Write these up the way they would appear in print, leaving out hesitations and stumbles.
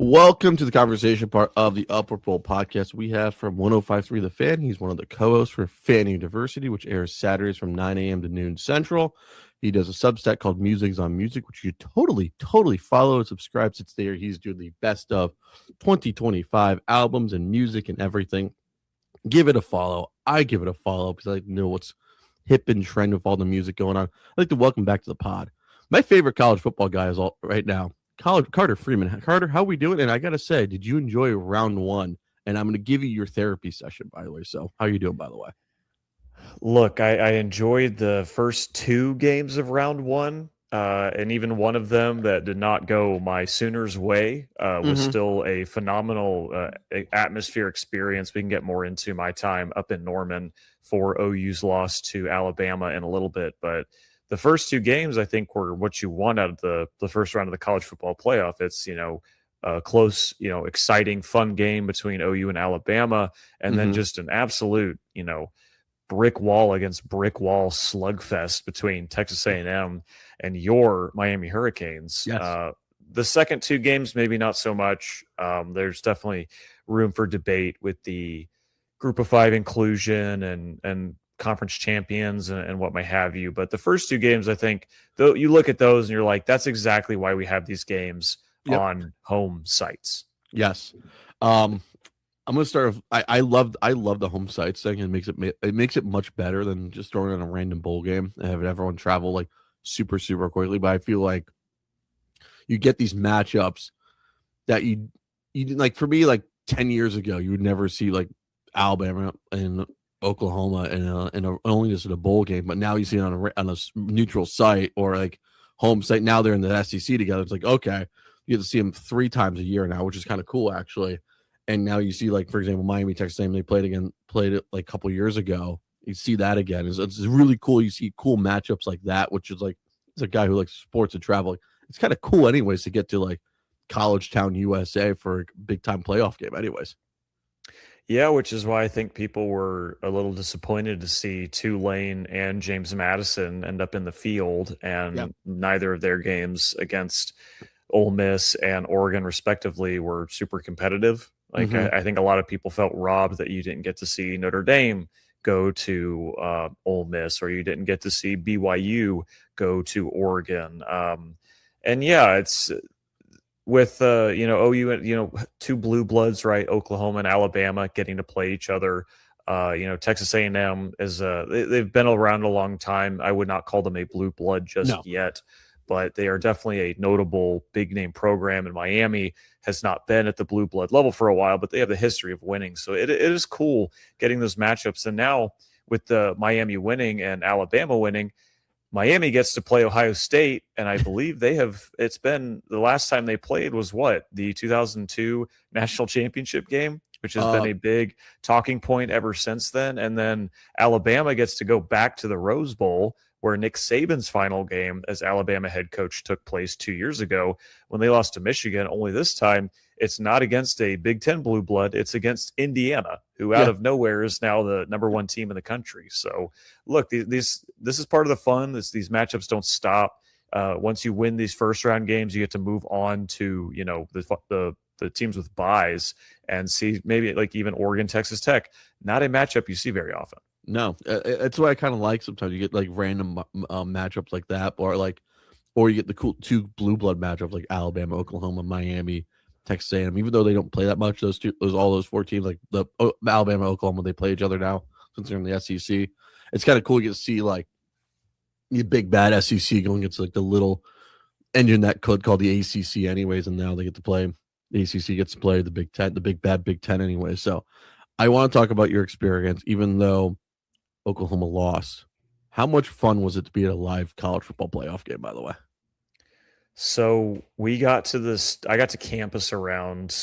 Welcome to the conversation part of the Upward Bowl podcast. We have from 105.3 The Fan. He's one of the co-hosts for Fan University, which airs Saturdays from 9 a.m. to noon Central. He does a Substack called Musings on Music, which you totally follow and subscribe. It's there. He's doing the best of 2025 albums and music and everything. Give it a follow. I give it a follow because I like to know what's hip and trend with all the music going on. I'd like to welcome back to the pod. My favorite college football guy is all right now. Carter Freemon. Carter, how we doing? And I gotta say, did you enjoy round one? And I'm gonna give you your therapy session, by the way. So how you doing, by the way? Look, I enjoyed the first two games of round one, and even one of them that did not go my Sooners' way was still a phenomenal atmosphere experience. We can get more into my time up in Norman for OU's loss to Alabama in a little bit, but the first two games, I think, were what you want out of the first round of the college football playoff. It's, a close, exciting, fun game between OU and Alabama, and then just an absolute, brick wall against brick wall slugfest between Texas A&M and your Miami Hurricanes. Yes. The second two games, maybe not so much. There's definitely room for debate with the Group of Five inclusion and conference champions and what might have you. But the first two games, I think, though, you look at those and you're like, that's exactly why we have these games on home sites. Yes. I'm gonna start. I love the home sites thing. It makes it much better than just throwing in a random bowl game and having everyone travel like super quickly. But I feel like you get these matchups that you like. For me, like 10 years ago, you would never see like Alabama and Oklahoma and only just in a bowl game, but now you see it on a neutral site or like home site. Now they're in the SEC together. It's like, okay, you get to see them 3 times a year now, which is kind of cool actually. And now you see, like, for example, Miami, Texas A&M, they played it like a couple years ago. You see that again. It's really cool. You see cool matchups like that, which is like, it's a guy who likes sports and travel. It's kind of cool anyways to get to like College Town, USA for a big time playoff game anyways. Yeah, which is why I think people were a little disappointed to see Tulane and James Madison end up in the field, and neither of their games against Ole Miss and Oregon, respectively, were super competitive. Like, I think a lot of people felt robbed that you didn't get to see Notre Dame go to Ole Miss, or you didn't get to see BYU go to Oregon. And yeah, it's with OU and two blue bloods, right? Oklahoma and Alabama getting to play each other. Texas A&M is they've been around a long time. I would not call them a blue blood just yet, but they are definitely a notable big name program. And Miami has not been at the blue blood level for a while, but they have the history of winning. So it is cool getting those matchups. And now with the Miami winning and Alabama winning, Miami gets to play Ohio State, and I believe it's been the last time they played was the 2002 national championship game, which has been a big talking point ever since then. And then Alabama gets to go back to the Rose Bowl, where Nick Saban's final game as Alabama head coach took place 2 years ago when they lost to Michigan. Only this time, it's not against a Big Ten blue blood. It's against Indiana, who out of nowhere is now the number 1 team in the country. So look, this is part of the fun. These matchups don't stop. Once you win these first round games, you get to move on to, the teams with byes and see maybe like even Oregon, Texas Tech, not a matchup you see very often. No, it's what I kind of like. Sometimes you get like random matchups like that, or you get the cool 2 blue blood matchups like Alabama, Oklahoma, Miami, Texas A&M. Even though they don't play that much, all those 4 teams, like the Alabama, Oklahoma, they play each other now since they're in the SEC. It's kind of cool to get to see like the big bad SEC going against like the little engine that could call the ACC anyways, and now they get to play. The ACC gets to play the Big Ten, the big bad Big Ten anyways. So I want to talk about your experience, even though Oklahoma lost. How much fun was it to be at a live college football playoff game, by the way? So I got to campus around,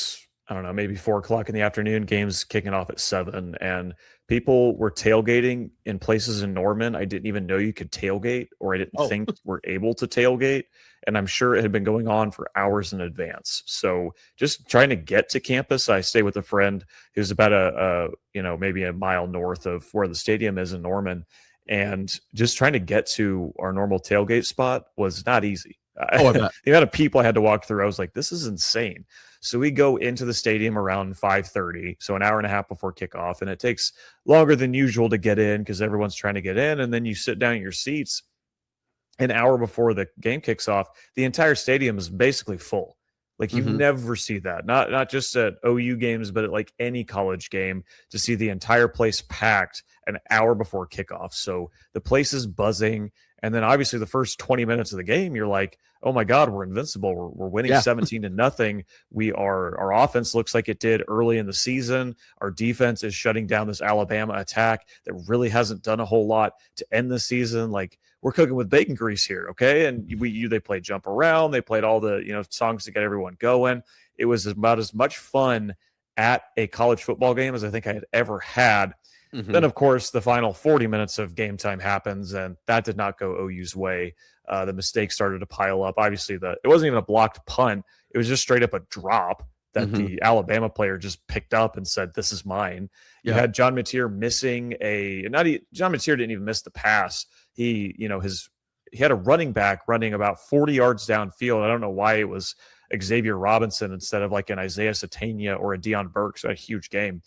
I don't know, maybe 4:00 in the afternoon, games kicking off at 7, and people were tailgating in places in Norman I didn't even know you could tailgate, or I didn't think were able to tailgate. And I'm sure it had been going on for hours in advance. So just trying to get to campus, I stay with a friend who's about maybe a mile north of where the stadium is in Norman. And just trying to get to our normal tailgate spot was not easy. Oh, I bet. The amount of people I had to walk through, I was like, this is insane. So we go into the stadium around 5:30, so an hour and a half before kickoff, and it takes longer than usual to get in because everyone's trying to get in, and then you sit down in your seats an hour before the game kicks off. The entire stadium is basically full. Like you never see that, not just at OU games, but at like any college game, to see the entire place packed an hour before kickoff. So the place is buzzing. And then obviously the first 20 minutes of the game, you're like, oh my God, we're invincible. We're winning 17-0. Our offense looks like it did early in the season. Our defense is shutting down this Alabama attack that really hasn't done a whole lot to end the season. Like, we're cooking with bacon grease here, okay? And they played Jump Around. They played all the songs to get everyone going. It was about as much fun at a college football game as I think I had ever had. Then, of course, the final 40 minutes of game time happens, and that did not go OU's way. The mistakes started to pile up. Obviously, it wasn't even a blocked punt. It was just straight up a drop that the Alabama player just picked up and said, this is mine. You had John Mateer missing John Mateer didn't even miss the pass. He had a running back running about 40 yards downfield. I don't know why it was Xavier Robinson instead of like an Isaiah Satania or a Deion Burks. A huge game.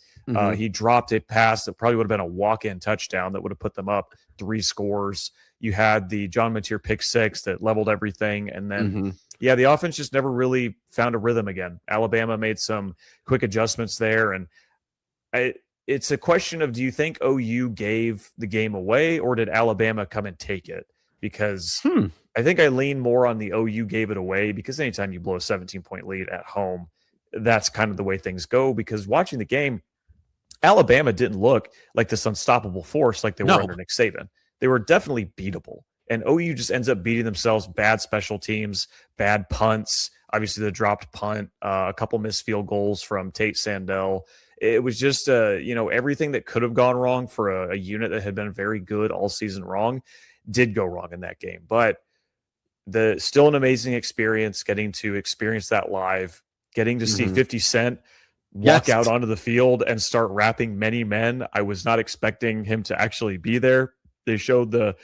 He dropped a pass that probably would have been a walk-in touchdown that would have put them up 3 scores. You had the John Mateer pick 6 that leveled everything. And then, the offense just never really found a rhythm again. Alabama made some quick adjustments there. And it's a question of, do you think OU gave the game away, or did Alabama come and take it? Because I think I lean more on the OU gave it away, because anytime you blow a 17-point lead at home, that's kind of the way things go. Because watching the game, Alabama didn't look like this unstoppable force like they were under Nick Saban. They were definitely beatable. And OU just ends up beating themselves. Bad special teams, bad punts, obviously the dropped punt, a couple missed field goals from Tate Sandell. It was just, everything that could have gone wrong for a unit that had been very good all season did go wrong in that game. But still an amazing experience, getting to experience that live, getting to see 50 Cent walk out onto the field and start rapping Many Men. I was not expecting him to actually be there. They showed the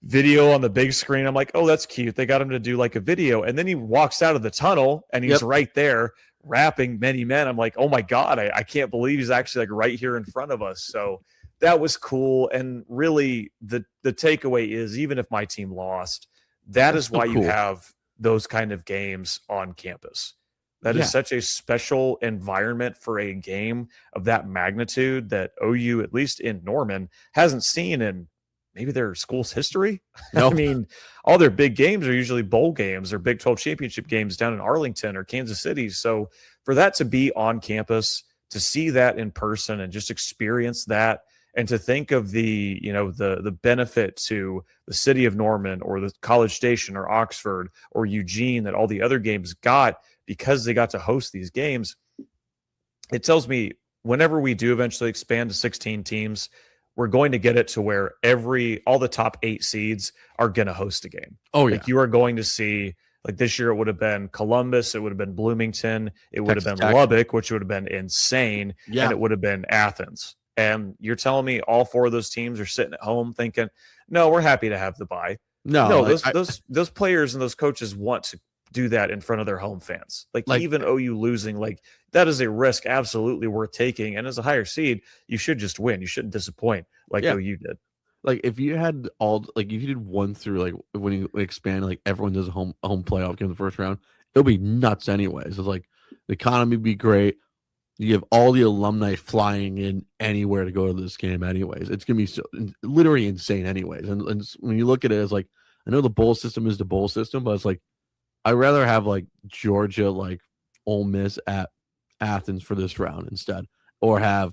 video on the big screen. I'm like, oh, that's cute. They got him to do like a video. And then he walks out of the tunnel and he's right there rapping Many Men. I'm like, oh my God, I can't believe he's actually like right here in front of us. So that was cool. And really the takeaway is, even if my team lost, that is why you have those kind of games on campus. That is such a special environment for a game of that magnitude that OU, at least in Norman, hasn't seen in maybe their school's history. I mean, all their big games are usually bowl games or Big 12 championship games down in Arlington or Kansas City. So for that to be on campus, to see that in person and just experience that, and to think of the benefit to the city of Norman or the College Station or Oxford or Eugene that all the other games got because they got to host these games, it tells me whenever we do eventually expand to 16 teams, we're going to get it to where all the top 8 seeds are going to host a game. Oh, yeah. Like, you are going to see, like, this year it would have been Columbus, it would have been Bloomington, it would have been Lubbock, which would have been insane, and it would have been Athens. And you're telling me all 4 of those teams are sitting at home thinking, no, we're happy to have the bye. No, those players and those coaches want to do that in front of their home fans. Like even OU losing, like, that is a risk absolutely worth taking. And as a higher seed, you should just win. You shouldn't disappoint like OU did. Like, if you had if you did 1 through, like, when you expand, like, everyone does a home playoff game in the first round, it'll be nuts anyways. It's like the economy would be great. You have all the alumni flying in anywhere to go to this game anyways. It's going to be literally insane anyways. And when you look at it, it's like, I know the bowl system is the bowl system, but it's like, I'd rather have like Georgia, like Ole Miss at Athens for this round instead, or have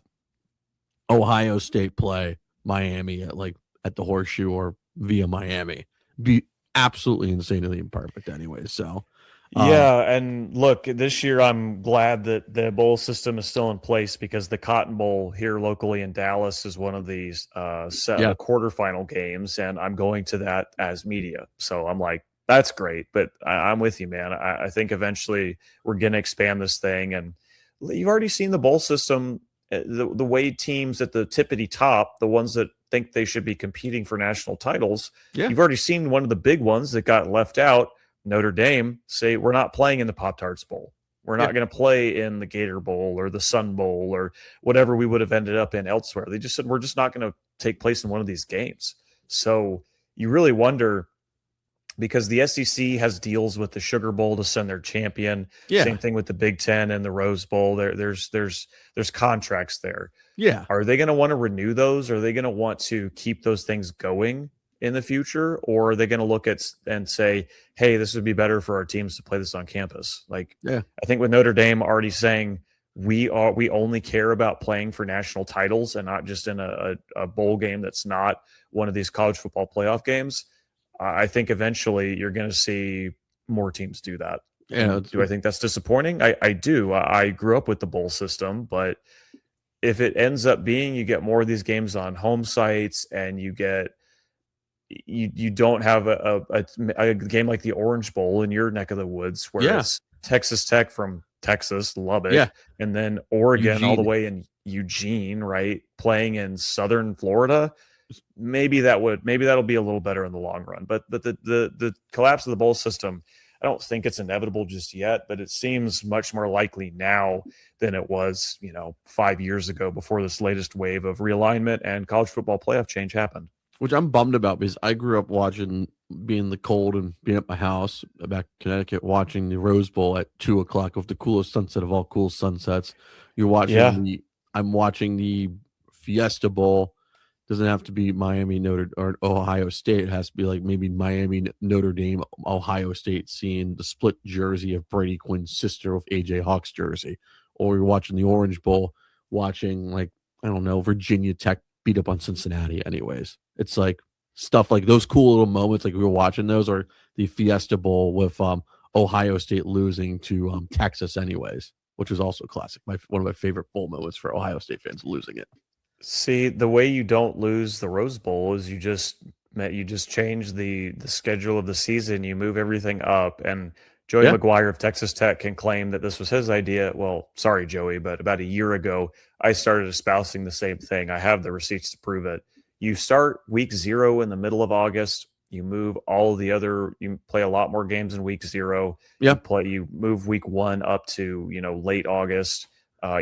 Ohio State play Miami at the Horseshoe or via Miami. Be absolutely insanely imperfect anyways. So and look, this year I'm glad that the bowl system is still in place, because the Cotton Bowl here locally in Dallas is one of these quarterfinal games, and I'm going to that as media. So I'm like, that's great. But I'm with you, man. I think eventually we're going to expand this thing, and you've already seen the bowl system, the way teams at the tippity top, the ones that think they should be competing for national titles, you've already seen one of the big ones that got left out Notre Dame say we're not playing in the Pop-Tarts Bowl. We're not going to play in the Gator Bowl or the Sun Bowl or whatever we would have ended up in elsewhere. They just said we're just not going to take place in one of these games. So you really wonder, because the SEC has deals with the Sugar Bowl to send their champion. Yeah. Same thing with the Big Ten and the Rose Bowl. There's contracts there. Yeah. Are they going to want to renew those? Are they going to want to keep those things going in the future, or are they going to look at and say, hey, this would be better for our teams to play this on campus? Like, yeah, I think with Notre Dame already saying we only care about playing for national titles and not just in a bowl game that's not one of these college football playoff games. I think eventually you're going to see more teams do that. Yeah. Do I think that's disappointing? I do. I grew up with the bowl system, but if it ends up being you get more of these games on home sites and you don't have a game like the Orange Bowl in your neck of the woods where it's Texas Tech from Texas, Lubbock, and then Oregon Eugene, all the way in Eugene, right, playing in Southern Florida. Maybe that'll be a little better in the long run. But the collapse of the bowl system, I don't think it's inevitable just yet, but it seems much more likely now than it was, 5 years ago before this latest wave of realignment and college football playoff change happened. Which I'm bummed about, because I grew up being in the cold and being at my house back in Connecticut, watching the Rose Bowl at 2:00 with the coolest sunset of all cool sunsets. You're watching I'm watching the Fiesta Bowl. Doesn't have to be Miami, or Ohio State. It has to be like maybe Miami, Notre Dame, Ohio State, seeing the split jersey of Brady Quinn's sister with AJ Hawk's jersey. Or you're watching the Orange Bowl, watching Virginia Tech beat up on Cincinnati anyways. It's like stuff like those cool little moments, like we were watching those, or the Fiesta Bowl with Ohio State losing to Texas anyways, which was also classic. One of my favorite bowl moments for Ohio State fans, losing it. See, the way you don't lose the Rose Bowl is you just change the schedule of the season. You move everything up, and Joey McGuire of Texas Tech can claim that this was his idea. Well, sorry, Joey, but about a year ago, I started espousing the same thing. I have the receipts to prove it. You start week 0 in the middle of August. You move you play a lot more games in week 0. You move week 1 up to, late August.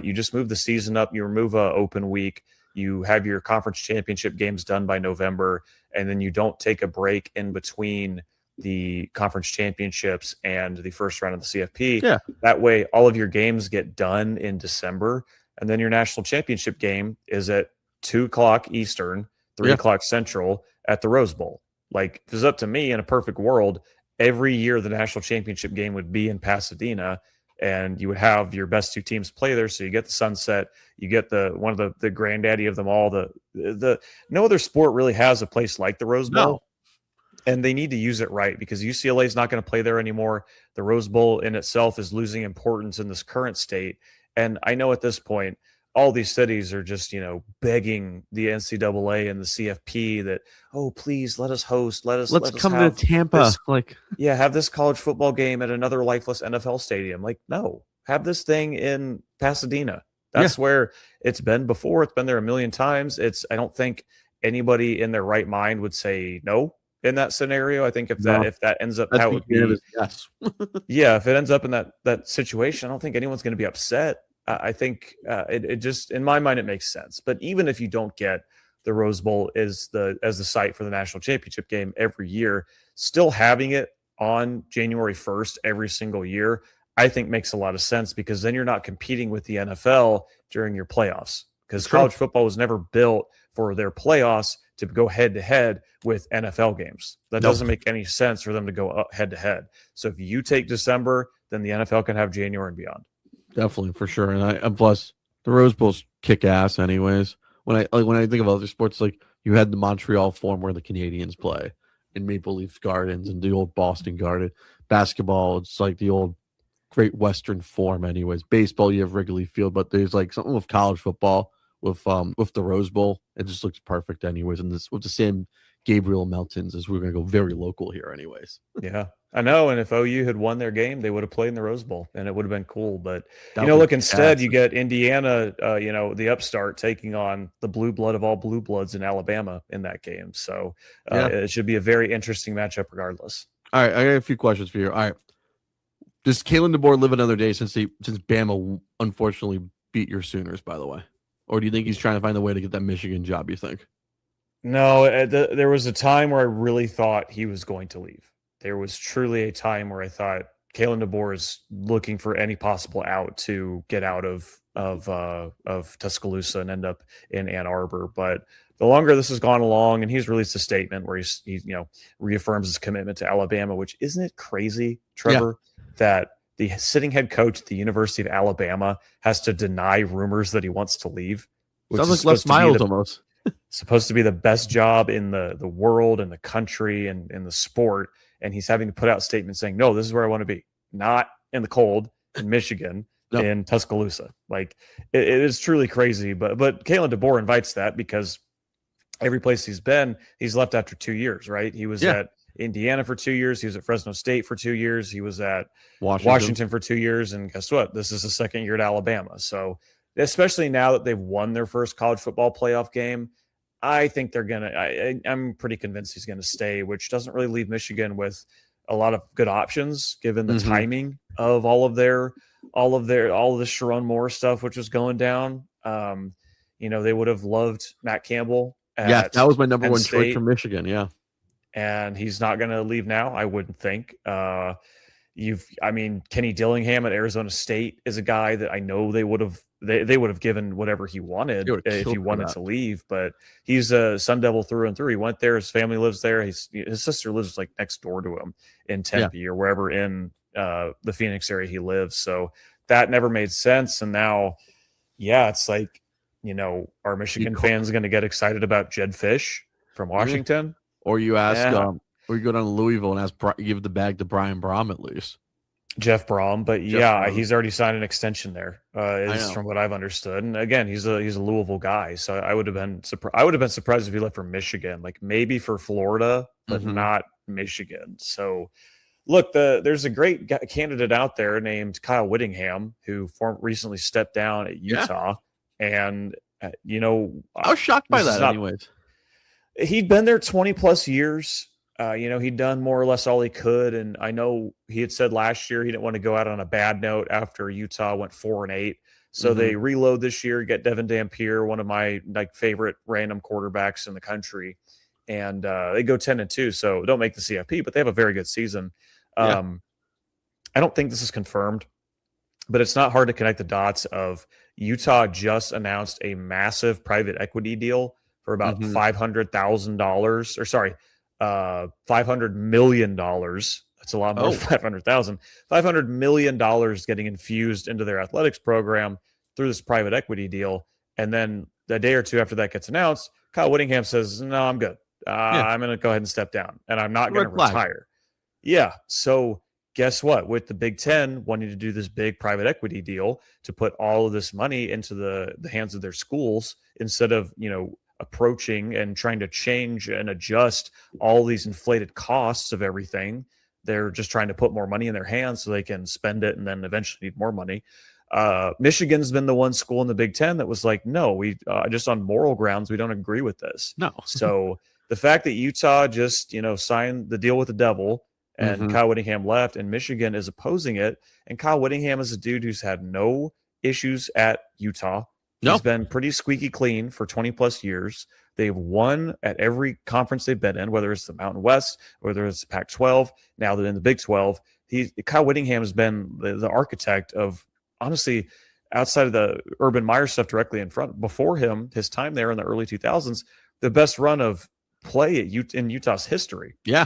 You just move the season up. You remove a open week. You have your conference championship games done by November, and then you don't take a break in between the conference championships and the first round of the CFP. Yeah. That way, all of your games get done in December, and then your national championship game is at 2:00 Eastern, 3:00 Central at the Rose Bowl. Like, if it's up to me, in a perfect world, every year the national championship game would be in Pasadena, and you would have your best 2 teams play there. So you get the sunset, you get one of the granddaddy of them all. The no other sport really has a place like the Rose Bowl. No. And they need to use it right, because UCLA is not going to play there anymore. The Rose Bowl in itself is losing importance in this current state. And I know at this point, all these cities are just, begging the NCAA and the CFP that, oh, please let us host. Let's come to Tampa. Have this college football game at another lifeless NFL stadium. Like, no, have this thing in Pasadena. That's where it's been before. It's been there a million times. I don't think anybody in their right mind would say no in that scenario. I think if that ends up how it would be, yes. If it ends up in that situation, I don't think anyone's going to be upset. I think it just, in my mind, it makes sense. But even if you don't get the Rose Bowl as the site for the national championship game every year, still having it on January 1st every single year, I think makes a lot of sense, because then you're not competing with the NFL during your playoffs, because college football was never built for their playoffs to go head to head with NFL games. That doesn't make any sense for them to go head to head. So if you take December, then the NFL can have January and beyond. Definitely, for sure. And plus the Rose Bowl's kick ass anyways. When I think of other sports, like you had the Montreal Forum where the Canadians play in Maple Leaf Gardens and the old Boston Garden. Basketball, it's like the old Great Western Forum anyways. Baseball, you have Wrigley Field, but there's like something with college football with the Rose Bowl. It just looks perfect anyways. And this with the same Gabriel Meltons, as we're going to go very local here anyways. Yeah, I know. And if OU had won their game, they would have played in the Rose Bowl, and it would have been cool. But, look, instead you get Indiana, the upstart, taking on the blue blood of all blue bloods in Alabama in that game. So it should be a very interesting matchup regardless. All right, I got a few questions for you. All right, does Kalen DeBoer live another day since Bama unfortunately beat your Sooners? By the way, or do you think he's trying to find a way to get that Michigan job? You think? No, there was a time where I really thought he was going to leave. There was truly a time where I thought Kalen DeBoer is looking for any possible out to get out of Tuscaloosa and end up in Ann Arbor. But the longer this has gone along, and he's released a statement where he reaffirms his commitment to Alabama, which isn't it crazy, Trevor, that the sitting head coach at the University of Alabama has to deny rumors that he wants to leave. Sounds like Les Miles almost. Supposed to be the best job in the world and the country and in the sport, and he's having to put out statements saying, no, this is where I want to be, not in the cold in Michigan, in Tuscaloosa. Like it is truly crazy, but Kalen DeBoer invites that because every place he's been, he's left after 2 years, right? He was at Indiana for 2 years, he was at Fresno State for 2 years, he was at Washington for 2 years, and guess what, this is the second year at Alabama. So especially now that they've won their first college football playoff game, I think they're gonna. I'm pretty convinced he's gonna stay, which doesn't really leave Michigan with a lot of good options given the timing of all of this Sharon Moore stuff, which was going down. They would have loved Matt Campbell. That was my number one choice for Michigan. Yeah, and he's not gonna leave now, I wouldn't think. Kenny Dillingham at Arizona State is a guy that I know they would have given whatever he wanted if he wanted to leave, but he's a Sun Devil through and through. He went there, his family lives there. His sister lives like next door to him in Tempe or wherever in the Phoenix area he lives. So that never made sense. And now, it's like, are Michigan fans going to get excited about Jed Fish from Washington? Or you ask, or you go down to Louisville and give the bag to Brian Brom at least. Jeff Brom, but he's already signed an extension there. From what I've understood, and again, he's a Louisville guy, so I would have been surprised if he left for Michigan, like maybe for Florida, but not Michigan. So, look, there's a great candidate out there named Kyle Whittingham who recently stepped down at Utah, and I was shocked by that. Anyways, he'd been there 20 plus years. He'd done more or less all he could. And I know he had said last year he didn't want to go out on a bad note after Utah went 4-8. So they reload this year, get Devin Dampier, one of my favorite random quarterbacks in the country. And they go 10-2. So don't make the CFP, but they have a very good season. I don't think this is confirmed, but it's not hard to connect the dots of Utah just announced a massive private equity deal for about $500,000 or sorry, $500 million. That's a lot more than 500,000. $500 million getting infused into their athletics program through this private equity deal. And then a day or two after that gets announced, Kyle Whittingham says, no, I'm good. I'm going to go ahead and step down and I'm not going to retire. Yeah. So guess what? With the Big Ten wanting to do this big private equity deal to put all of this money into the hands of their schools instead of, approaching and trying to change and adjust all these inflated costs of everything. They're just trying to put more money in their hands so they can spend it and then eventually need more money. Michigan's been the one school in the Big Ten that was like, no, we just on moral grounds, we don't agree with this. No. So the fact that Utah just, signed the deal with the devil and Kyle Whittingham left and Michigan is opposing it. And Kyle Whittingham is a dude who's had no issues at Utah. He's been pretty squeaky clean for 20 plus years. They've won at every conference they've been in, whether it's the Mountain West, whether it's Pac-12. Now they're in the Big 12. Kyle Whittingham has been the architect of, honestly, outside of the Urban Meyer stuff directly in front. Before him, his time there in the early 2000s, the best run of play in Utah's history. Yeah.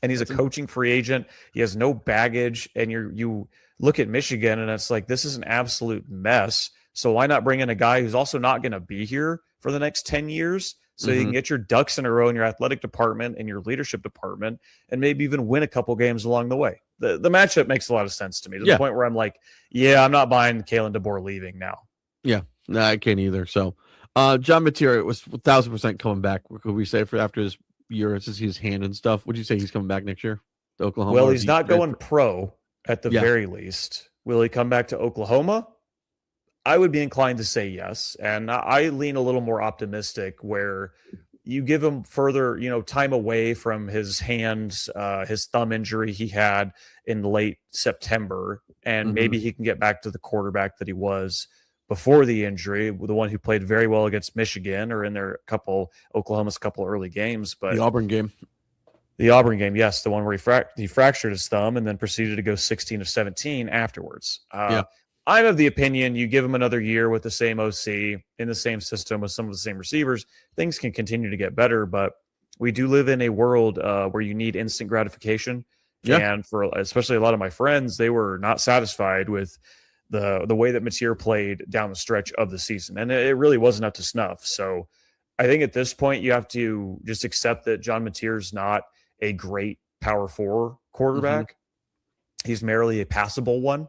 And he's a coaching free agent. He has no baggage. And you look at Michigan, and it's like, this is an absolute mess. So why not bring in a guy who's also not going to be here for the next 10 years so you can get your ducks in a row in your athletic department and your leadership department and maybe even win a couple games along the way? The matchup makes a lot of sense to me to the point where I'm like, I'm not buying Kalen DeBoer leaving now. Yeah, no, I can't either. So John Materia was 1,000% coming back. What could we say for after this year to see his hand and stuff? Would you say he's coming back next year to Oklahoma? Well, he's not going pro at the very least. Will he come back to Oklahoma? I would be inclined to say yes. And I lean a little more optimistic where, you give him further, time away from his his thumb injury he had in late September, and maybe he can get back to the quarterback that he was before the injury, the one who played very well against Michigan or in their Oklahoma's couple early games. But the Auburn game. The Auburn game, yes, the one where he fractured his thumb and then proceeded to go 16 of 17 afterwards. I'm of the opinion you give him another year with the same OC in the same system with some of the same receivers, things can continue to get better. But we do live in a world where you need instant gratification. Yeah. And for especially a lot of my friends, they were not satisfied with the way that Mateer played down the stretch of the season. And it really wasn't up to snuff. So I think at this point you have to just accept that John Mateer's not a great power 4 quarterback. He's merely a passable one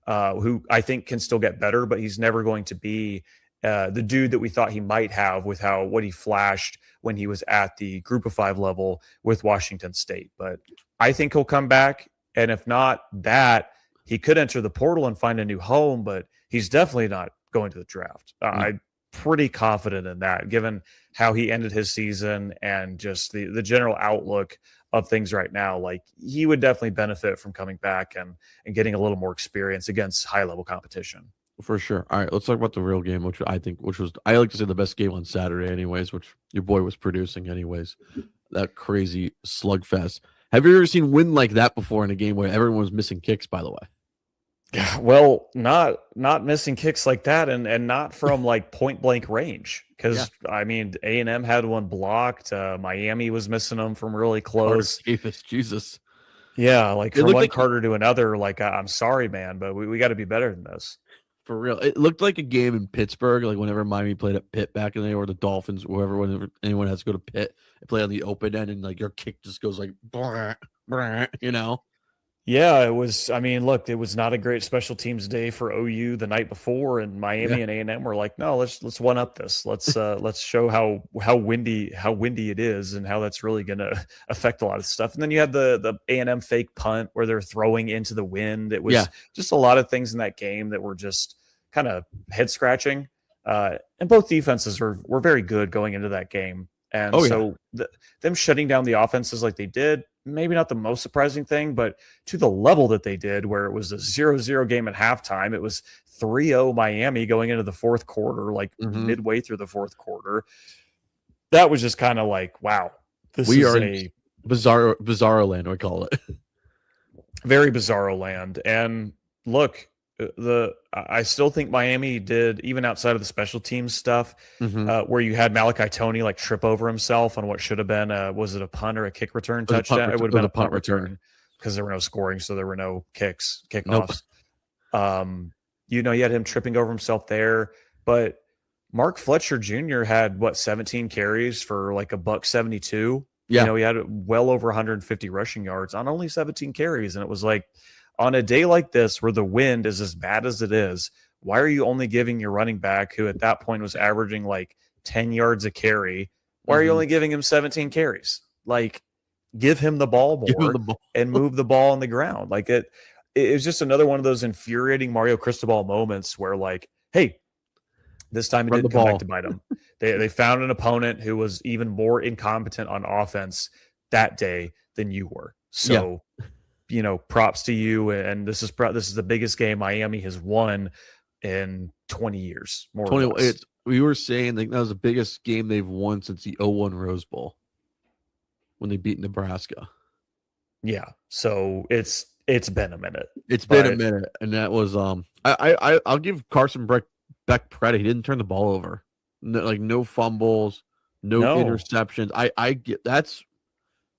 who I think can still get better, but he's never going to be the dude that we thought he might have with what he flashed when he was at the Group of 5 level with Washington State. But I think he'll come back. And if not that, he could enter the portal and find a new home, but he's definitely not going to the draft. I'm pretty confident in that, given how he ended his season and just the general outlook of things right now. Like, he would definitely benefit from coming back and getting a little more experience against high level competition. For sure. All right, let's talk about the real game, which was I like to say the best game on Saturday anyways, which your boy was producing anyways. That crazy slugfest. Have you ever seen win like that before in a game where everyone was missing kicks, by the way? Well, not missing kicks like that, and not from like point blank range. Because I mean, A&M had one blocked. Miami was missing them from really close. Jesus. Yeah, like from one Carter to another. Like, I'm sorry, man, but we got to be better than this. For real, it looked like a game in Pittsburgh, like whenever Miami played at Pitt back in the day, or the Dolphins, whenever anyone has to go to Pitt, they play on the open end, and like your kick just goes like, you know. Yeah, it was. I mean, look, it was not a great special teams day for OU the night before, and Miami and A&M were like, no, let's one up this. Let's show how windy it is, and how that's really going to affect a lot of stuff. And then you had the A&M fake punt where they're throwing into the wind. It was just a lot of things in that game that were just kind of head scratching. And both defenses were very good going into that game, and them shutting down the offenses like they did. Maybe not the most surprising thing, but to the level that they did, where it was a 0-0 game at halftime, it was 3-0 Miami going into the fourth quarter, like midway through the fourth quarter. That was just kind of like, wow, we are in bizarro land, we call it. Very bizarro land. And look, I still think Miami did, even outside of the special teams stuff, where you had Malachi Toney like trip over himself on what should have been was it a punt or a kick return touchdown? It would have been a punt return because there were no scoring, so there were no kickoffs. Nope. You had him tripping over himself there, but Mark Fletcher Jr. had 17 carries for like $172. Yeah, he had well over 150 rushing yards on only 17 carries, and it was like, on a day like this where the wind is as bad as it is, why are you only giving your running back, who at that point was averaging like 10 yards a carry, why are you only giving him 17 carries? Like, give him the ball more and move the ball on the ground. Like, it was just another one of those infuriating Mario Cristobal moments where, like, hey, this time it didn't come back to bite them. They found an opponent who was even more incompetent on offense that day than you were. So props to you. And this is the biggest game Miami has won in 20 years. More or less. We were saying that was the biggest game they've won since the 2001 Rose Bowl when they beat Nebraska. Yeah. So it's been a minute. It's been a minute. And that was I'll give Carson Beck credit. He didn't turn the ball over. No fumbles, no interceptions. I get that's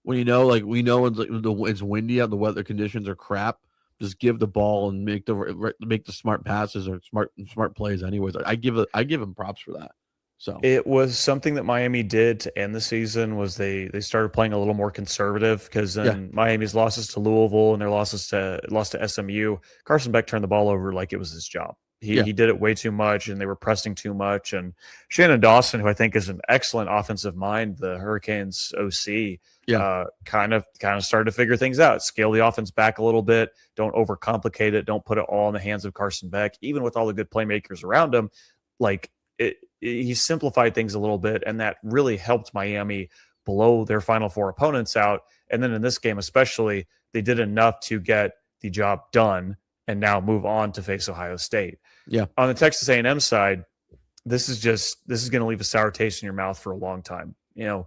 when we know it's windy out, the weather conditions are crap. Just give the ball and make the smart passes or smart plays. Anyways, I give him props for that. So it was something that Miami did to end the season. Was they started playing a little more conservative, because then Miami's losses to Louisville and their lost to SMU. Carson Beck turned the ball over like it was his job. He did it way too much, and they were pressing too much. And Shannon Dawson, who I think is an excellent offensive mind, the Hurricanes OC, kind of started to figure things out. Scale the offense back a little bit. Don't overcomplicate it. Don't put it all in the hands of Carson Beck. Even with all the good playmakers around him, like he simplified things a little bit, and that really helped Miami blow their Final Four opponents out. And then in this game especially, they did enough to get the job done and now move on to face Ohio State. Yeah. On the Texas A&M side, this is going to leave a sour taste in your mouth for a long time.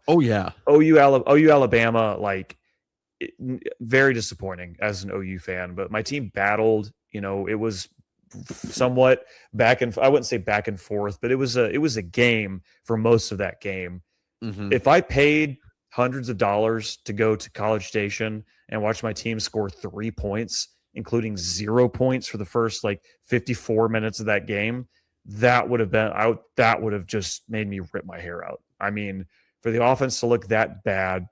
Oh yeah. OU Alabama, like very disappointing as an OU fan, but my team battled. It was somewhat I wouldn't say back and forth, but it was a game for most of that game. Mm-hmm. If I paid hundreds of dollars to go to College Station and watch my team score 3 points, including 0 points for the first 54 minutes of that game, that would have just made me rip my hair out. I mean, for the offense to look that bad,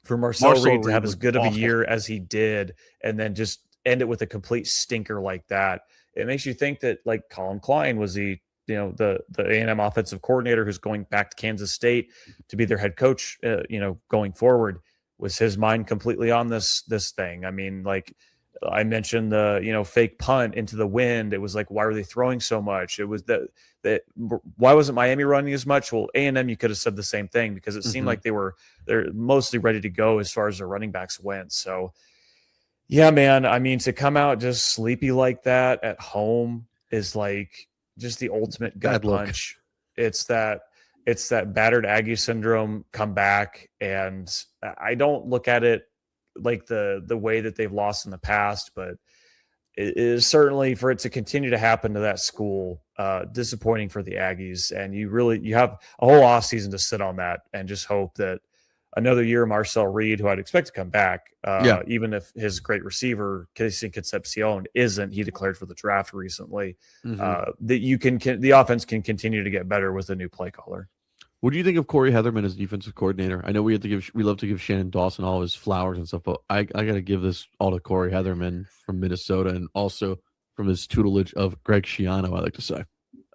for Marcel Reed to have as good of a year as he did, and then just end it with a complete stinker like that, it makes you think that Colin Klein was the A&M offensive coordinator who's going back to Kansas State to be their head coach, going forward. Was his mind completely on this thing? I mean, I mentioned the fake punt into the wind. It was why were they throwing so much? It was that why wasn't Miami running as much? Well, A&M, you could have said the same thing, because it seemed like they're mostly ready to go as far as their running backs went. So yeah, man, I mean, to come out just sleepy like that at home is just the ultimate gut punch. It's that battered Aggie syndrome come back, and I don't look at it like the way that they've lost in the past, but it is certainly, for it to continue to happen to that school, disappointing for the Aggies. And you have a whole off season to sit on that and just hope that another year Marcel Reed, who I'd expect to come back, even if his great receiver Casey Concepcion isn't, he declared for the draft recently, that the offense can continue to get better with a new play caller. What do you think of Corey Heatherman as defensive coordinator? I know we love to give Shannon Dawson all his flowers and stuff, but I got to give this all to Corey Heatherman from Minnesota, and also from his tutelage of Greg Schiano, I like to say.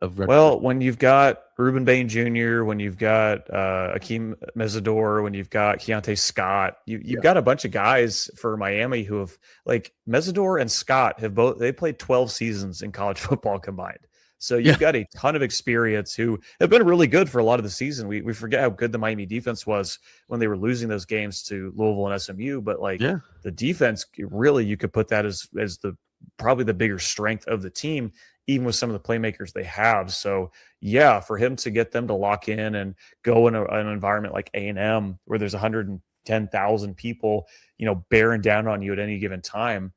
Well, when you've got Reuben Bain Jr., when you've got Akeem Mesidor, when you've got Keontae Scott, you've got a bunch of guys for Miami who have, Mesidor and Scott they played 12 seasons in college football combined. So you've got a ton of experience who have been really good for a lot of the season. We forget how good the Miami defense was when they were losing those games to Louisville and SMU, but the defense, really, you could put that as probably the bigger strength of the team, even with some of the playmakers they have. So yeah, for him to get them to lock in and go in an environment like A&M where there's 110,000 people, bearing down on you at any given time,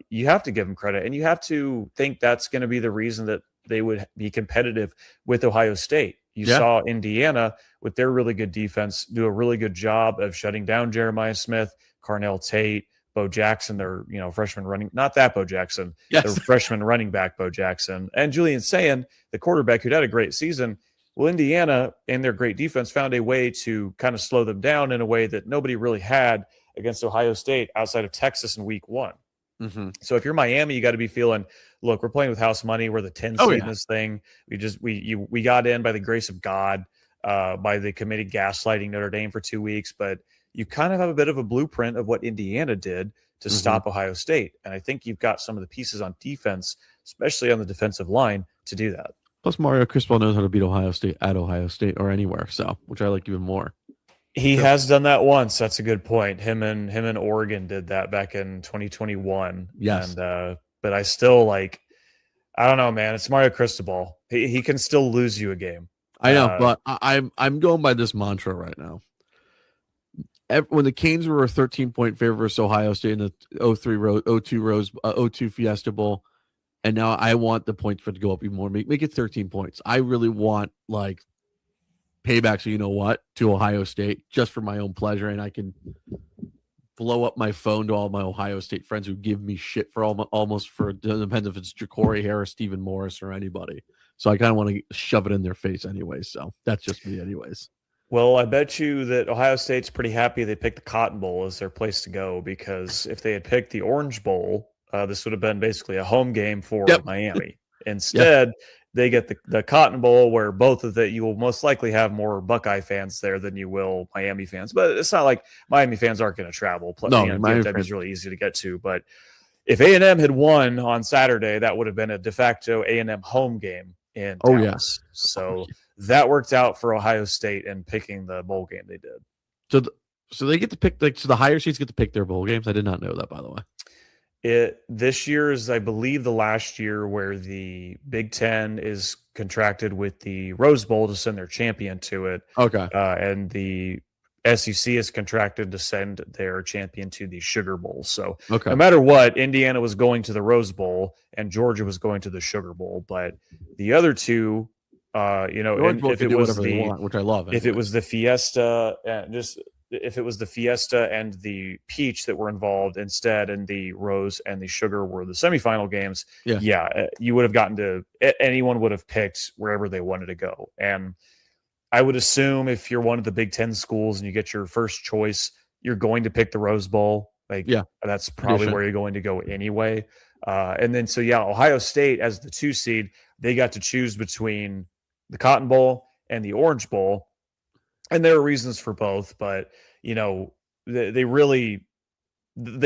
you have to give them credit, and you have to think that's going to be the reason that they would be competitive with Ohio State. You saw Indiana with their really good defense do a really good job of shutting down Jeremiah Smith, Carnell Tate, Bo Jackson, their freshman running, not that Bo Jackson, their freshman running back Bo Jackson, and Julian Sayin, the quarterback who'd had a great season. Well, Indiana and their great defense found a way to kind of slow them down in a way that nobody really had against Ohio State outside of Texas in week 1. Mm-hmm. So if you're Miami, you got to be feeling, look, we're playing with house money. We're the 10 seed in this thing. We got in by the grace of God, by the committee gaslighting Notre Dame for 2 weeks, but you kind of have a bit of a blueprint of what Indiana did to stop Ohio State. And I think you've got some of the pieces on defense, especially on the defensive line, to do that. Plus, Mario Cristobal knows how to beat Ohio State at Ohio State or anywhere, so which I like even more. He has done that once. That's a good point. Him and Oregon did that back in 2021. Yes. And but I still I don't know, man. It's Mario Cristobal. He can still lose you a game. I know, but I'm going by this mantra right now. When the Canes were a 13-point favorite versus Ohio State in the 02 Fiesta Bowl, and now I want the points for it to go up even more. Make it 13 points. I really want payback, so you know what, to Ohio State, just for my own pleasure, and I can blow up my phone to all my Ohio State friends who give me shit for almost for, it depends if it's Ja'Cory Harris, Stephen Morris, or anybody. So I kind of want to shove it in their face anyway. So that's just me anyways. Well, I bet you that Ohio State's pretty happy they picked the Cotton Bowl as their place to go, because if they had picked the Orange Bowl, this would have been basically a home game for Miami. Instead, they get the Cotton Bowl, where you will most likely have more Buckeye fans there than you will Miami fans. But it's not like Miami fans aren't going to travel. Plus, DFW is really easy to get to. But if A&M had won on Saturday, that would have been a de facto A&M home game in Oh yeah. Dallas. So that worked out for Ohio State and picking the bowl game they did. So so they get to pick so the higher seeds get to pick their bowl games. I did not know that, by the way. This year is, I believe, the last year where the Big Ten is contracted with the Rose Bowl to send their champion to it. Okay. And the SEC is contracted to send their champion to the Sugar Bowl. So no matter what, Indiana was going to the Rose Bowl and Georgia was going to the Sugar Bowl. But the other two, and if it was which I love, if it was the Fiesta, if it was the Fiesta and the Peach that were involved instead, and the Rose and the Sugar were the semifinal games, you would have gotten to, anyone would have picked wherever they wanted to go. And I would assume if you're one of the Big Ten schools and you get your first choice, you're going to pick the Rose Bowl. That's probably where you're going to go anyway. And then, Ohio State as the 2 seed, they got to choose between the Cotton Bowl and the Orange Bowl. And there are reasons for both, but they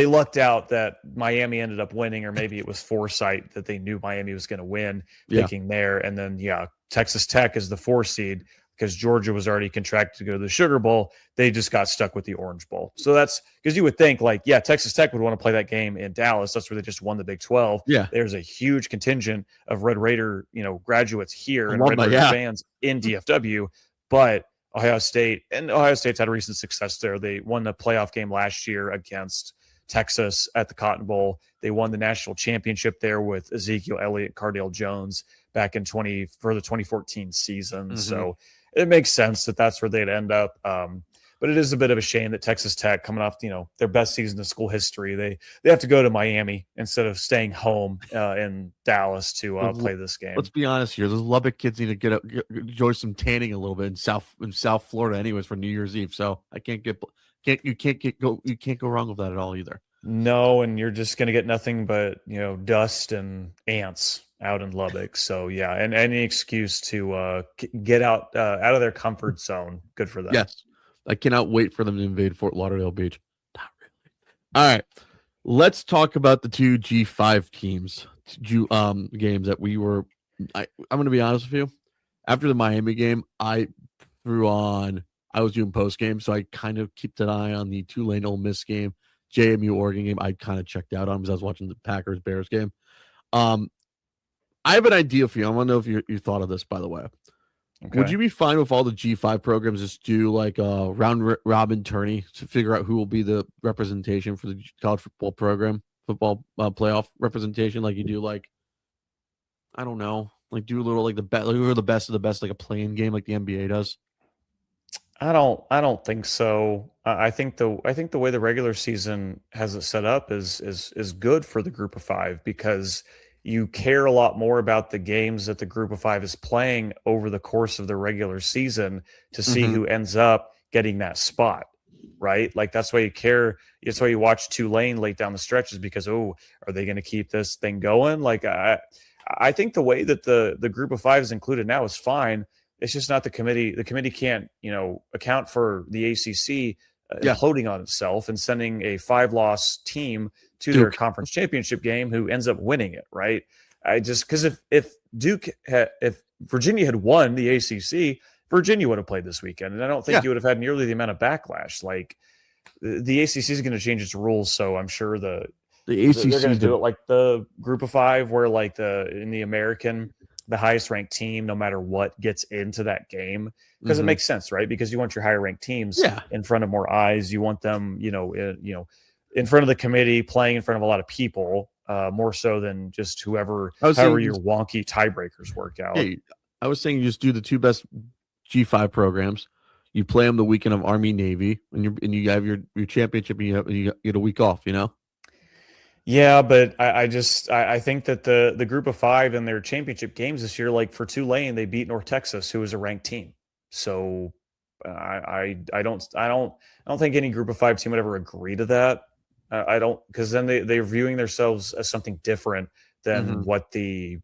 lucked out that Miami ended up winning, or maybe it was foresight that they knew Miami was going to win, picking there. And then Texas Tech is the 4 seed because Georgia was already contracted to go to the Sugar Bowl. They just got stuck with the Orange Bowl. So that's because you would think Texas Tech would want to play that game in Dallas. That's where they just won the Big 12. Yeah, there's a huge contingent of Red Raider graduates here and Red Raider fans in DFW, but Ohio State's had recent success there. They won the playoff game last year against Texas at the Cotton Bowl. They won the national championship there with Ezekiel Elliott, Cardale Jones back in for the 2014 season. Mm-hmm. So it makes sense that that's where they'd end up. But it is a bit of a shame that Texas Tech, coming off their best season in school history, they have to go to Miami instead of staying home in Dallas to play this game. Let's be honest here; those Lubbock kids need to enjoy some tanning a little bit in South Florida, anyways, for New Year's Eve. So you can't go wrong with that at all either. No, and you're just going to get nothing but dust and ants out in Lubbock. So and any excuse to get out of their comfort zone, good for them. Yes. I cannot wait for them to invade Fort Lauderdale Beach. Not really. All right. Let's talk about the 2 G5 teams, games that we were. I'm going to be honest with you. After the Miami game, I was doing post game, so I kind of kept an eye on the Tulane Ole Miss game, JMU Oregon game. I kind of checked out on because I was watching the Packers Bears game. I have an idea for you. I want to know if you thought of this, by the way. Okay. Would you be fine with all the G5 programs just do like a round robin tourney to figure out who will be the representation for the college football program, playoff representation? Like you do, I don't know, do a little who are the best of the best, like a playing game like the NBA does. I don't think so. I think the way the regular season has it set up is good for the group of 5 because you care a lot more about the games that the group of 5 is playing over the course of the regular season to see who ends up getting that spot, right? That's why you care. That's why you watch Tulane late down the stretches because, are they going to keep this thing going? I think the way that the group of 5 is included now is fine. It's just not the committee. The committee can't, account for the ACC imploding on itself and sending a 5-loss team to their conference championship game who ends up winning it, right? Because if Virginia had won the ACC, Virginia would have played this weekend, and I don't think you would have had nearly the amount of backlash. The ACC is going to change its rules, so I'm sure the ACC they're going to do it like the group of 5, where in the American, the highest ranked team, no matter what, gets into that game because it makes sense, right? Because you want your higher ranked teams in front of more eyes. You want them, in front of the committee, playing in front of a lot of people, more so than just however your wonky tiebreakers work out. Yeah, I was saying you just do the 2 best G5 programs. You play them the weekend of Army Navy, and you have your championship, and you get a week off. Yeah, but I think that the group of 5 in their championship games this year, for Tulane, they beat North Texas, who is a ranked team. So I don't think any group of 5 team would ever agree to that. I don't, because then they're viewing themselves as something different than what the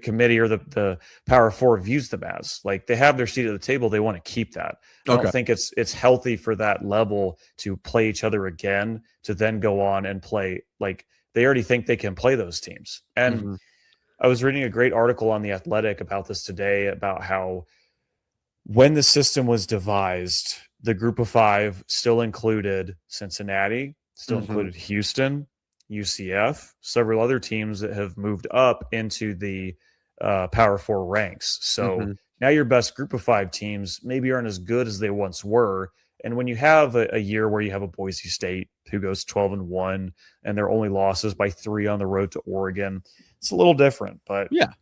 committee or the Power 4 views them as. They have their seat at the table. They want to keep that. I don't think it's healthy for that level to play each other again, to then go on and play. They already think they can play those teams. And I was reading a great article on The Athletic about this today, about how when the system was devised, the group of five still included Cincinnati, still included Houston, UCF, several other teams that have moved up into the Power Four ranks. So now your best group of five teams maybe aren't as good as they once were. And when you have a year where you have a Boise State who goes 12-1 and their only losses by 3 on the road to Oregon, it's a little different. But yeah,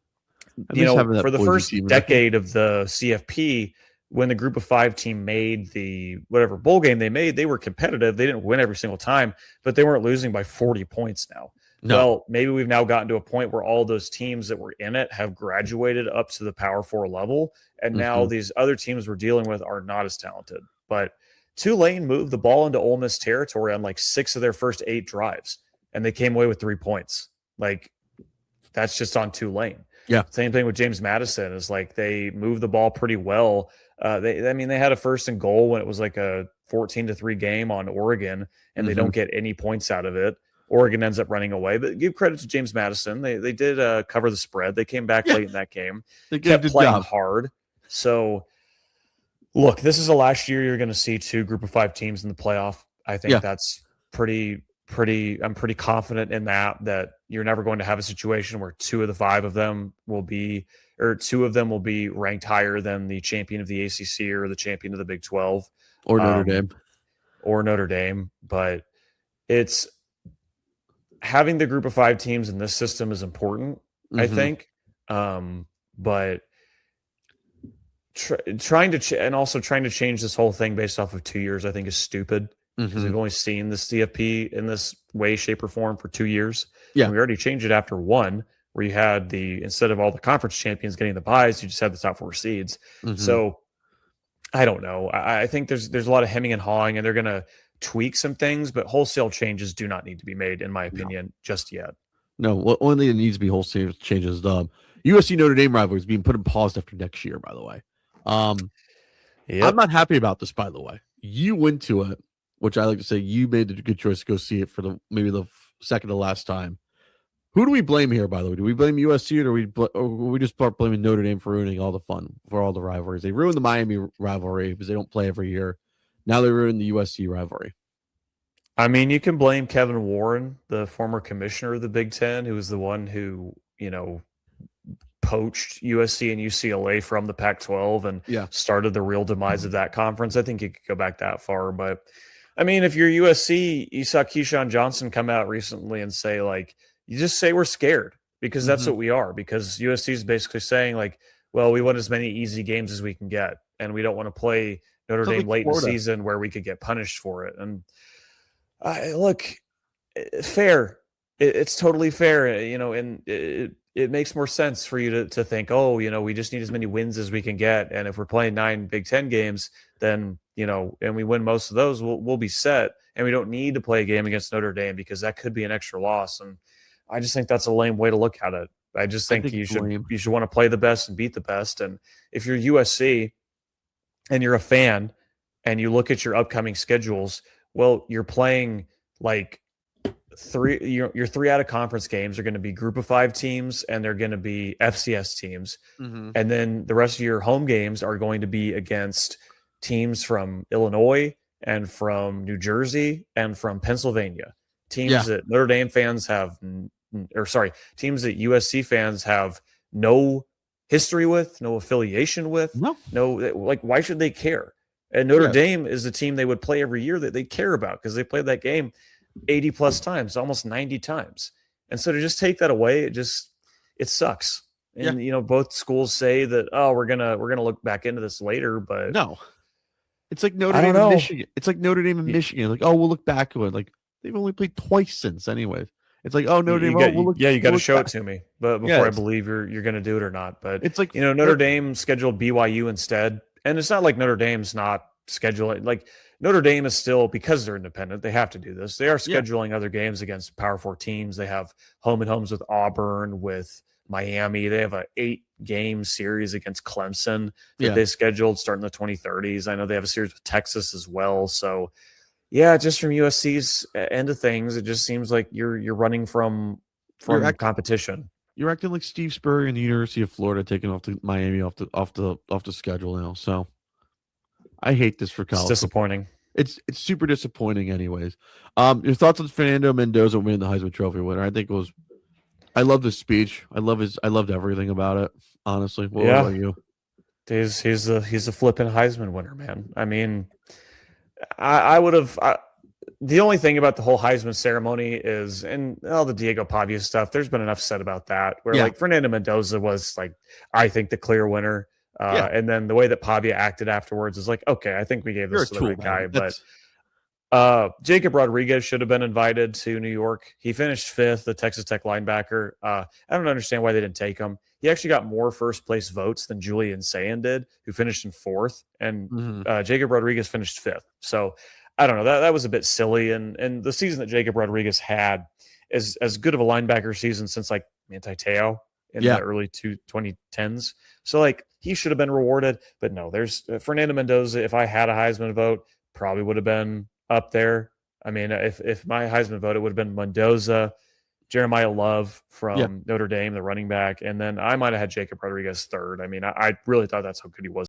you know, for the first decade of the CFP, when the group of five team made the whatever bowl game they made, they were competitive. They didn't win every single time, but they weren't losing by 40 points now. No. Well, maybe we've now gotten to a point where all those teams that were in it have graduated up to the Power Four level, and now these other teams we're dealing with are not as talented. But Tulane moved the ball into Ole Miss territory on like 6 of their first 8 drives, and they came away with 3 points. Like, that's just on Tulane. Yeah. Same thing with James Madison, is like they moved the ball pretty well. They had a 1st and goal when it was like a 14-3 game on Oregon, and they don't get any points out of it. Oregon ends up running away, but give credit to James Madison. They did cover the spread. They came back late in that game. They kept playing hard. So, look, this is the last year you're going to see 2 group of 5 teams in the playoff. I think that's pretty. I'm pretty confident in that you're never going to have a situation where 2 of the 5 of them will be, or 2 of them will be ranked higher than the champion of the ACC or the champion of the Big 12 or Notre Dame. But it's having the group of 5 teams in this system is important, I think. But trying to change this whole thing based off of 2 years, I think, is stupid. Because we've only seen the CFP in this way, shape, or form for 2 years. Yeah. And we already changed it after 1, where you had instead of all the conference champions getting the buys, you just had the top 4 seeds. So I don't know. I think there's a lot of hemming and hawing, and they're going to tweak some things, but wholesale changes do not need to be made, in my opinion, just yet. No, what only needs to be wholesale changes. USC Notre Dame rivalry is being put in pause after next year, by the way. I'm not happy about this, by the way. You went to it, which I like to say you made the good choice to go see it for maybe the second to last time. Who do we blame here, by the way? Do we blame USC, or we just start blaming Notre Dame for ruining all the fun, for all the rivalries? They ruined the Miami rivalry because they don't play every year. Now they ruined the USC rivalry. I mean, you can blame Kevin Warren, the former commissioner of the Big Ten, who was the one who, poached USC and UCLA from the Pac-12 and started the real demise of that conference. I think you could go back that far, but I mean, if you're USC, you saw Keyshawn Johnson come out recently and say, like, you just say we're scared, because that's what we are. Because USC is basically saying, like, well, we want as many easy games as we can get, and we don't want to play Notre Dame late in the season where we could get punished for it. And look, fair. It's totally fair, and it makes more sense for you to think, oh, we just need as many wins as we can get. And if we're playing 9 Big Ten games, then, and we win most of those, we'll be set. And we don't need to play a game against Notre Dame, because that could be an extra loss. And I just think that's a lame way to look at it. I think you should want to play the best and beat the best. And if you're USC and you're a fan and you look at your upcoming schedules, well, you're playing like your 3 out of conference games are going to be group of 5 teams, and they're going to be FCS teams. And then the rest of your home games are going to be against teams from Illinois and from New Jersey and from Pennsylvania, teams that Notre Dame fans teams that USC fans have no history with, no affiliation with, no, like, why should they care? And Notre Dame is a team they would play every year that they care about, because they played that game 80 plus times, almost 90 times. And so to just take that away, it sucks. And both schools say that, oh, we're gonna look back into this later, but no. It's like Notre Dame and Michigan. It's like Notre Dame and Michigan. Like, oh, we'll look back to it. Like, they've only played twice since, anyways. It's like, oh, Notre Dame. You got to show it to me, but before I believe you're going to do it or not. But it's like, Notre Dame scheduled BYU instead, and it's not like Notre Dame's not scheduling. Like, Notre Dame is still, because they're independent, they have to do this. They are scheduling other games against Power 4 teams. They have home and homes with Auburn, with Miami. They have an 8-game series against Clemson that they scheduled starting the 2030s. I know they have a series with Texas as well. So, just from USC's end of things, it just seems like you're running from competition. You're acting like Steve Spurrier in the University of Florida taking off the Miami off the schedule now. So I hate this for It's college football. disappointing. It's super disappointing, anyways. Your thoughts on Fernando Mendoza winning the Heisman Trophy winner? I think it was. I love his speech. I loved everything about it. Honestly, what Yeah, about you? he's a flipping Heisman winner, man. I mean, I would have. The only thing about the whole Heisman ceremony is, and all the Diego Pavia stuff, there's been enough said about that, where Yeah. like Fernando Mendoza was like, I think the clear winner. Yeah. And then the way that Pavia acted afterwards is like, okay, I think we gave You're a this to the tool, right guy. man. But Jacob Rodriguez should have been invited to New York. He finished fifth, the Texas Tech linebacker. I don't understand why they didn't take him. He actually got more first place votes than Julian Sayin did, who finished in fourth, and Jacob Rodriguez finished fifth. So I don't know. That was a bit silly. And the season that Jacob Rodriguez had is as good of a linebacker season since like Manti Te'o in the early 2010s. So like he should have been rewarded, but no, there's Fernando Mendoza. If I had a Heisman vote, probably would have been up there. I mean, if my Heisman vote, it would have been Mendoza, Jeremiah Love from Notre Dame, the running back, and then I might have had Jacob Rodriguez third. I mean, I really thought that's how good he was